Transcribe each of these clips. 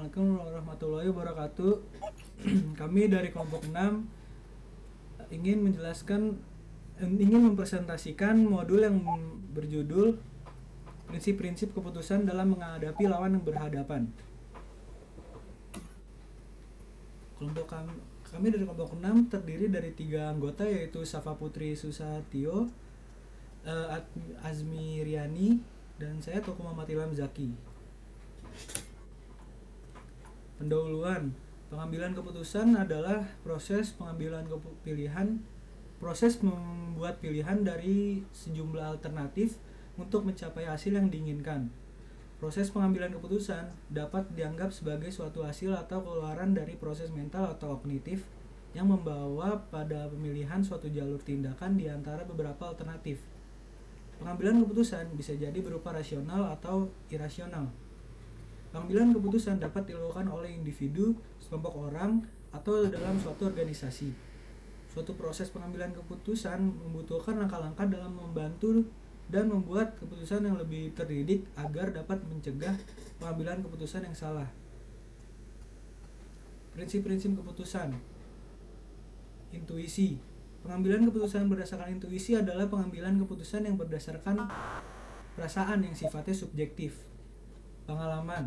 Assalamualaikum warahmatullahi wabarakatuh. Kami dari kelompok 6 ingin mempresentasikan modul yang berjudul Prinsip-prinsip keputusan dalam menghadapi lawan yang berhadapan. Kami dari kelompok 6 terdiri dari 3 anggota, yaitu Safa Putri Susatyo, Azmi Riani, dan saya Toku Muhammad Ilham Zaki. Pendahuluan. Pengambilan keputusan adalah proses membuat pilihan dari sejumlah alternatif untuk mencapai hasil yang diinginkan. Proses pengambilan keputusan dapat dianggap sebagai suatu hasil atau keluaran dari proses mental atau kognitif yang membawa pada pemilihan suatu jalur tindakan di antara beberapa alternatif. Pengambilan keputusan bisa jadi berupa rasional atau irasional. Pengambilan keputusan dapat dilakukan oleh individu, sekelompok orang, atau dalam suatu organisasi. Suatu proses pengambilan keputusan membutuhkan langkah-langkah dalam membantu dan membuat keputusan yang lebih terdidik agar dapat mencegah pengambilan keputusan yang salah. Prinsip-prinsip keputusan. Intuisi. Pengambilan keputusan berdasarkan intuisi adalah pengambilan keputusan yang berdasarkan perasaan yang sifatnya subjektif. Pengalaman.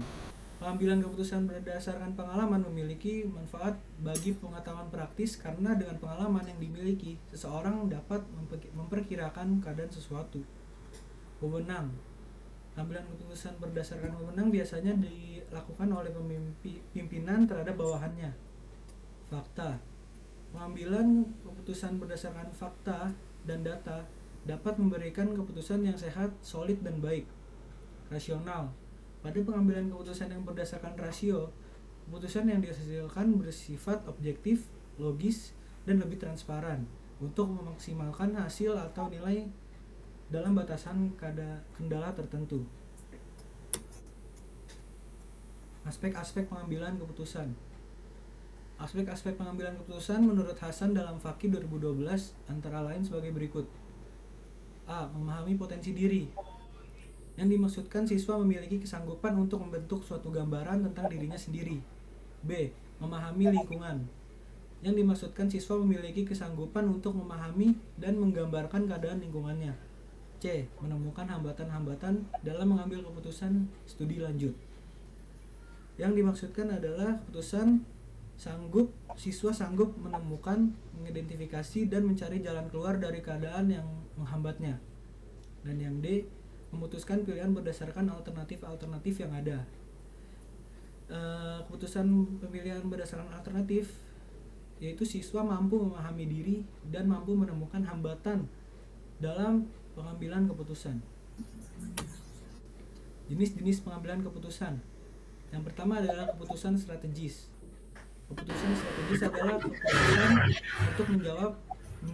Pengambilan keputusan berdasarkan pengalaman memiliki manfaat bagi pengetahuan praktis karena dengan pengalaman yang dimiliki, seseorang dapat memperkirakan keadaan sesuatu. Wewenang. Pengambilan keputusan berdasarkan wewenang biasanya dilakukan oleh pimpinan terhadap bawahannya. Fakta. Pengambilan keputusan berdasarkan fakta dan data dapat memberikan keputusan yang sehat, solid, dan baik. Rasional. Pada pengambilan keputusan yang berdasarkan rasio, keputusan yang dihasilkan bersifat objektif, logis, dan lebih transparan untuk memaksimalkan hasil atau nilai dalam batasan kendala tertentu. Aspek-aspek pengambilan keputusan. Aspek-aspek pengambilan keputusan menurut Hasan dalam Fakih 2012 antara lain sebagai berikut. A. Memahami potensi diri. Yang dimaksudkan siswa memiliki kesanggupan untuk membentuk suatu gambaran tentang dirinya sendiri. B. Memahami lingkungan. Yang dimaksudkan siswa memiliki kesanggupan untuk memahami dan menggambarkan keadaan lingkungannya. C. Menemukan hambatan-hambatan dalam mengambil keputusan studi lanjut. Yang dimaksudkan adalah siswa sanggup menemukan, mengidentifikasi, dan mencari jalan keluar dari keadaan yang menghambatnya. Dan yang D. Memutuskan pilihan berdasarkan alternatif-alternatif yang ada. Keputusan pemilihan berdasarkan alternatif yaitu siswa mampu memahami diri dan mampu menemukan hambatan dalam pengambilan keputusan. Jenis-jenis pengambilan keputusan. Yang pertama adalah keputusan strategis. Keputusan strategis adalah keputusan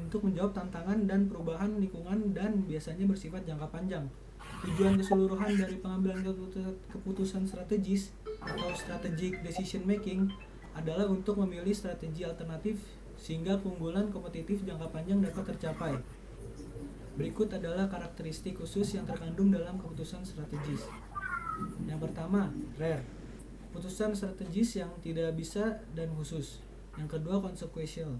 untuk menjawab tantangan dan perubahan lingkungan dan biasanya bersifat jangka panjang. Tujuan keseluruhan dari pengambilan keputusan strategis atau strategic decision making adalah untuk memilih strategi alternatif sehingga keunggulan kompetitif jangka panjang dapat tercapai. Berikut adalah karakteristik khusus yang terkandung dalam keputusan strategis. Yang pertama, rare. Keputusan strategis yang tidak bisa dan khusus. Yang kedua, consequential,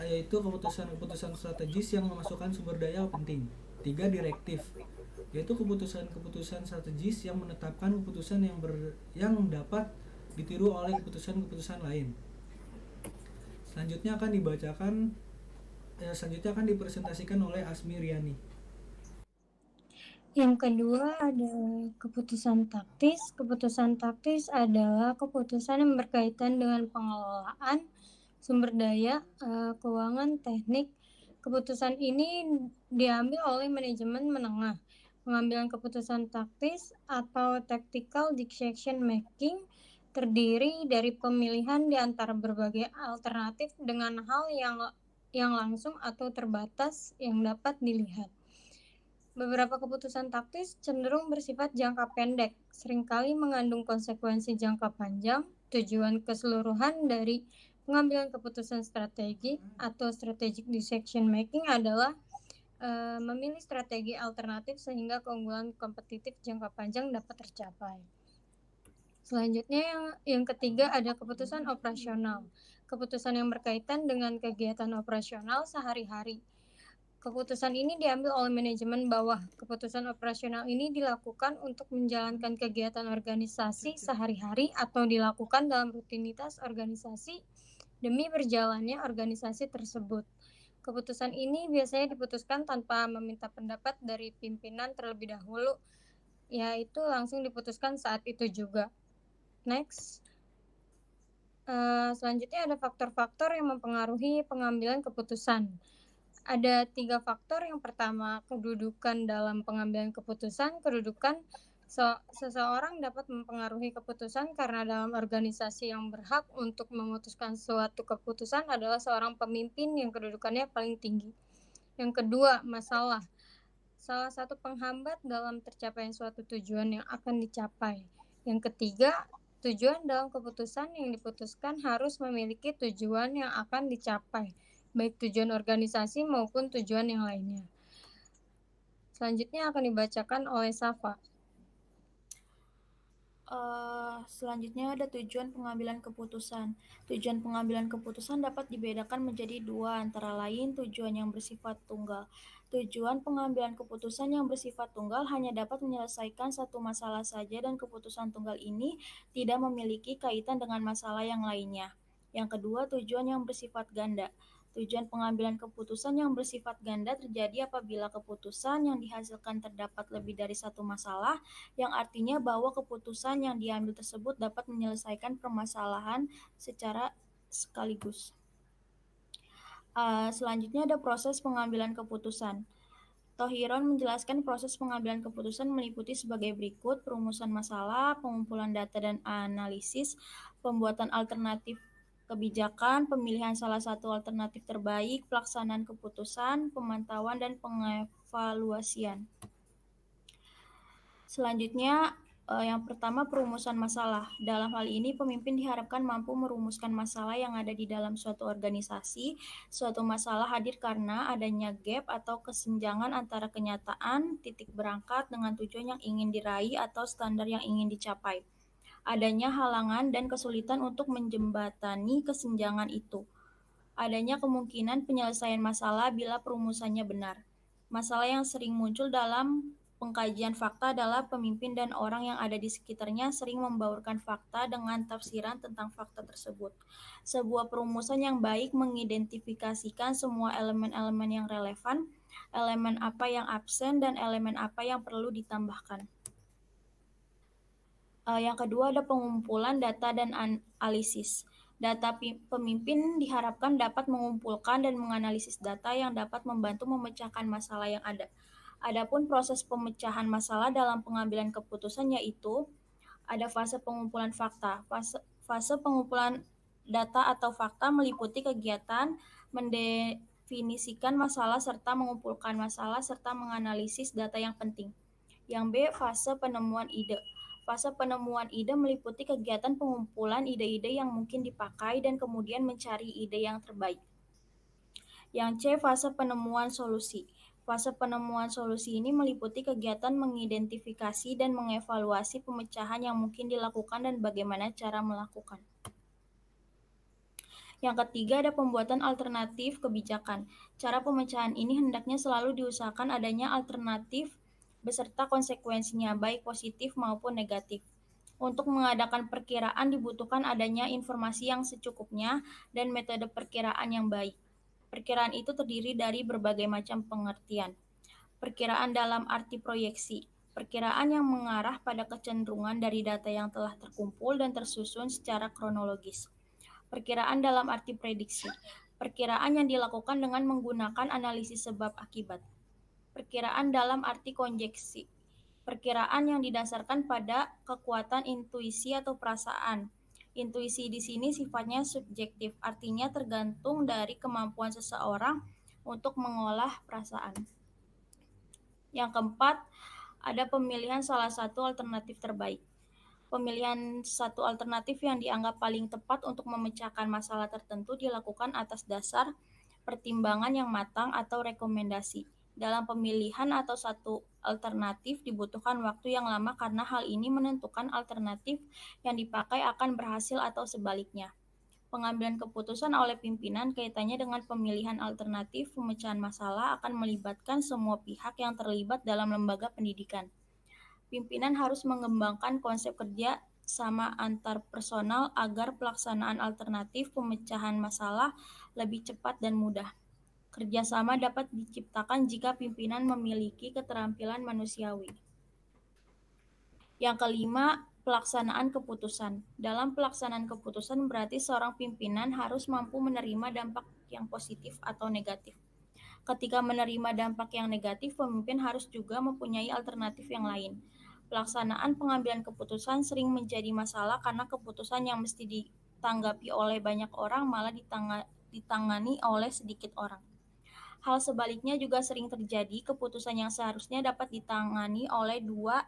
yaitu keputusan strategis yang memasukkan sumber daya penting. 3. Direktif, yaitu keputusan strategis yang menetapkan keputusan yang dapat ditiru oleh keputusan-keputusan lain. Selanjutnya akan dipresentasikan oleh Azmi Riani. Yang kedua adalah keputusan taktis. Keputusan taktis adalah keputusan yang berkaitan dengan pengelolaan sumber daya, keuangan, teknik. Keputusan ini diambil oleh manajemen menengah. Pengambilan keputusan taktis atau tactical decision making terdiri dari pemilihan di antara berbagai alternatif dengan hal yang langsung atau terbatas yang dapat dilihat. Beberapa keputusan taktis cenderung bersifat jangka pendek, seringkali mengandung konsekuensi jangka panjang. Tujuan keseluruhan dari pengambilan keputusan strategi atau strategic decision making adalah memilih strategi alternatif sehingga keunggulan kompetitif jangka panjang dapat tercapai. Selanjutnya yang ketiga ada keputusan operasional. Keputusan yang berkaitan dengan kegiatan operasional sehari-hari. Keputusan ini diambil oleh manajemen bawah. Keputusan operasional ini dilakukan untuk menjalankan kegiatan organisasi sehari-hari atau dilakukan dalam rutinitas organisasi demi berjalannya organisasi tersebut. Keputusan ini biasanya diputuskan tanpa meminta pendapat dari pimpinan terlebih dahulu, yaitu langsung diputuskan saat itu juga. Next. Selanjutnya ada faktor-faktor yang mempengaruhi pengambilan keputusan. Ada 3 faktor. Yang pertama, kedudukan dalam pengambilan keputusan. Kedudukan seseorang dapat mempengaruhi keputusan karena dalam organisasi yang berhak untuk memutuskan suatu keputusan adalah seorang pemimpin yang kedudukannya paling tinggi. Yang kedua, masalah. Salah satu penghambat dalam tercapaian suatu tujuan yang akan dicapai. Yang ketiga, tujuan dalam keputusan yang diputuskan harus memiliki tujuan yang akan dicapai, baik tujuan organisasi maupun tujuan yang lainnya. Selanjutnya akan dibacakan oleh Safa. Selanjutnya ada tujuan pengambilan keputusan. Tujuan pengambilan keputusan dapat dibedakan menjadi dua, antara lain tujuan yang bersifat tunggal. Tujuan pengambilan keputusan yang bersifat tunggal hanya dapat menyelesaikan satu masalah saja dan keputusan tunggal ini tidak memiliki kaitan dengan masalah yang lainnya. Yang kedua, tujuan yang bersifat ganda. Tujuan pengambilan keputusan yang bersifat ganda terjadi apabila keputusan yang dihasilkan terdapat lebih dari satu masalah, yang artinya bahwa keputusan yang diambil tersebut dapat menyelesaikan permasalahan secara sekaligus. Selanjutnya ada proses pengambilan keputusan. Tohiron menjelaskan proses pengambilan keputusan meliputi sebagai berikut: perumusan masalah, pengumpulan data dan analisis, pembuatan alternatif kebijakan, pemilihan salah satu alternatif terbaik, pelaksanaan keputusan, pemantauan dan pengevaluasian. Selanjutnya, yang pertama perumusan masalah. Dalam hal ini, pemimpin diharapkan mampu merumuskan masalah yang ada di dalam suatu organisasi. Suatu masalah hadir karena adanya gap atau kesenjangan antara kenyataan, titik berangkat dengan tujuan yang ingin diraih atau standar yang ingin dicapai. Adanya halangan dan kesulitan untuk menjembatani kesenjangan itu. Adanya kemungkinan penyelesaian masalah bila perumusannya benar. Masalah yang sering muncul dalam pengkajian fakta adalah pemimpin dan orang yang ada di sekitarnya sering membaurkan fakta dengan tafsiran tentang fakta tersebut. Sebuah perumusan yang baik mengidentifikasikan semua elemen-elemen yang relevan, elemen apa yang absen, dan elemen apa yang perlu ditambahkan. Yang kedua ada pengumpulan data dan analisis. Data pemimpin diharapkan dapat mengumpulkan dan menganalisis data yang dapat membantu memecahkan masalah yang ada. Adapun proses pemecahan masalah dalam pengambilan keputusan yaitu ada fase pengumpulan fakta. Fase pengumpulan data atau fakta meliputi kegiatan mendefinisikan masalah serta mengumpulkan masalah serta menganalisis data yang penting. Yang B, fase penemuan ide. Fase penemuan ide meliputi kegiatan pengumpulan ide-ide yang mungkin dipakai dan kemudian mencari ide yang terbaik. Yang C, fase penemuan solusi. Fase penemuan solusi ini meliputi kegiatan mengidentifikasi dan mengevaluasi pemecahan yang mungkin dilakukan dan bagaimana cara melakukan. Yang ketiga ada pembuatan alternatif kebijakan. Cara pemecahan ini hendaknya selalu diusahakan adanya alternatif beserta konsekuensinya, baik positif maupun negatif. Untuk mengadakan perkiraan dibutuhkan adanya informasi yang secukupnya dan metode perkiraan yang baik. Perkiraan itu terdiri dari berbagai macam pengertian. Perkiraan dalam arti proyeksi. Perkiraan yang mengarah pada kecenderungan dari data yang telah terkumpul dan tersusun secara kronologis. Perkiraan dalam arti prediksi. Perkiraan yang dilakukan dengan menggunakan analisis sebab akibat. Perkiraan dalam arti konjeksi. Perkiraan yang didasarkan pada kekuatan intuisi atau perasaan. Intuisi di sini sifatnya subjektif, artinya tergantung dari kemampuan seseorang untuk mengolah perasaan. Yang keempat, ada pemilihan salah satu alternatif terbaik. Pemilihan satu alternatif yang dianggap paling tepat untuk memecahkan masalah tertentu dilakukan atas dasar pertimbangan yang matang atau rekomendasi. Dalam pemilihan atau satu alternatif dibutuhkan waktu yang lama karena hal ini menentukan alternatif yang dipakai akan berhasil atau sebaliknya. Pengambilan keputusan oleh pimpinan kaitannya dengan pemilihan alternatif pemecahan masalah akan melibatkan semua pihak yang terlibat dalam lembaga pendidikan. Pimpinan harus mengembangkan konsep kerja sama antar personal agar pelaksanaan alternatif pemecahan masalah lebih cepat dan mudah. Kerjasama dapat diciptakan jika pimpinan memiliki keterampilan manusiawi. Yang kelima, pelaksanaan keputusan. Dalam pelaksanaan keputusan berarti seorang pimpinan harus mampu menerima dampak yang positif atau negatif. Ketika menerima dampak yang negatif, pemimpin harus juga mempunyai alternatif yang lain. Pelaksanaan pengambilan keputusan sering menjadi masalah karena keputusan yang mesti ditanggapi oleh banyak orang malah ditangani oleh sedikit orang. Hal sebaliknya juga sering terjadi, keputusan yang seharusnya dapat ditangani oleh 2-3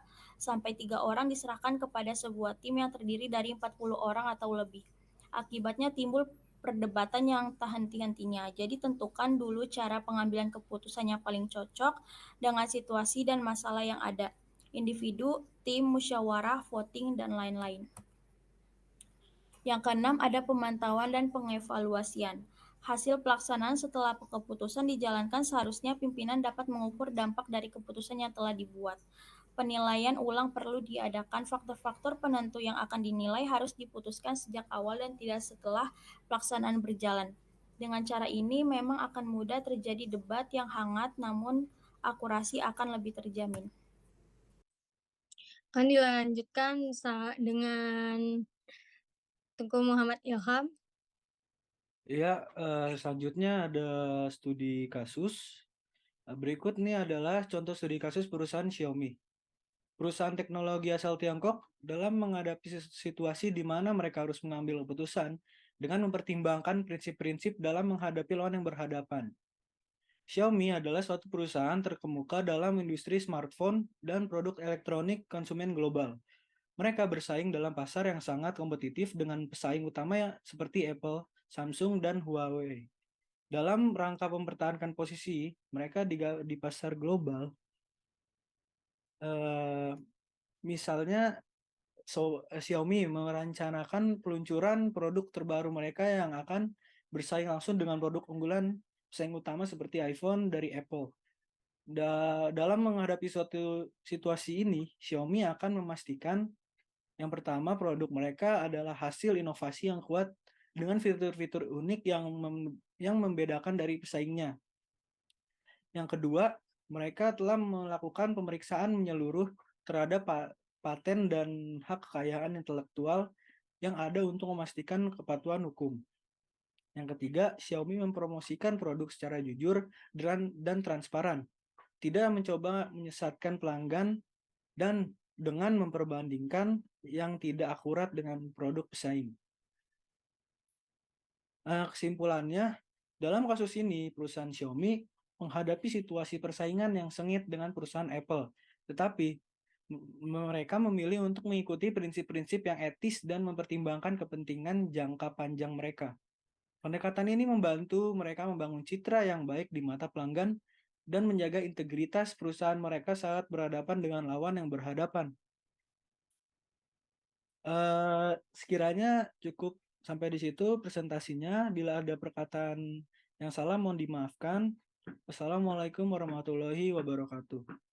orang diserahkan kepada sebuah tim yang terdiri dari 40 orang atau lebih. Akibatnya timbul perdebatan yang tak henti-hentinya. Jadi tentukan dulu cara pengambilan keputusan yang paling cocok dengan situasi dan masalah yang ada. Individu, tim, musyawarah, voting, dan lain-lain. Yang keenam, ada pemantauan dan pengevaluasian. Hasil pelaksanaan setelah keputusan dijalankan seharusnya pimpinan dapat mengukur dampak dari keputusan yang telah dibuat. Penilaian ulang perlu diadakan, faktor-faktor penentu yang akan dinilai harus diputuskan sejak awal dan tidak setelah pelaksanaan berjalan. Dengan cara ini memang akan mudah terjadi debat yang hangat, namun akurasi akan lebih terjamin. Akan dilanjutkan dengan Tengku Muhammad Ilham. Ya, selanjutnya ada studi kasus. Berikut ini adalah contoh studi kasus perusahaan Xiaomi. Perusahaan teknologi asal Tiongkok dalam menghadapi situasi di mana mereka harus mengambil keputusan dengan mempertimbangkan prinsip-prinsip dalam menghadapi lawan yang berhadapan. Xiaomi adalah suatu perusahaan terkemuka dalam industri smartphone dan produk elektronik konsumen global. Mereka bersaing dalam pasar yang sangat kompetitif dengan pesaing utama seperti Apple, Samsung, dan Huawei. Dalam rangka mempertahankan posisi mereka di pasar global, misalnya Xiaomi merencanakan peluncuran produk terbaru mereka yang akan bersaing langsung dengan produk unggulan pesaing utama seperti iPhone dari Apple. Dalam menghadapi suatu situasi ini, Xiaomi akan memastikan yang pertama, produk mereka adalah hasil inovasi yang kuat dengan fitur-fitur unik yang membedakan dari pesaingnya. Yang kedua, mereka telah melakukan pemeriksaan menyeluruh terhadap paten dan hak kekayaan intelektual yang ada untuk memastikan kepatuhan hukum. Yang ketiga, Xiaomi mempromosikan produk secara jujur dan transparan, tidak mencoba menyesatkan pelanggan, dan dengan memperbandingkan yang tidak akurat dengan produk pesaing. Kesimpulannya, dalam kasus ini perusahaan Xiaomi menghadapi situasi persaingan yang sengit dengan perusahaan Apple, tetapi mereka memilih untuk mengikuti prinsip-prinsip yang etis dan mempertimbangkan kepentingan jangka panjang mereka. Pendekatan ini membantu mereka membangun citra yang baik di mata pelanggan dan menjaga integritas perusahaan mereka saat berhadapan dengan lawan yang berhadapan. Sekiranya cukup sampai di situ presentasinya. Bila ada perkataan yang salah mohon dimaafkan. Wassalamualaikum warahmatullahi wabarakatuh.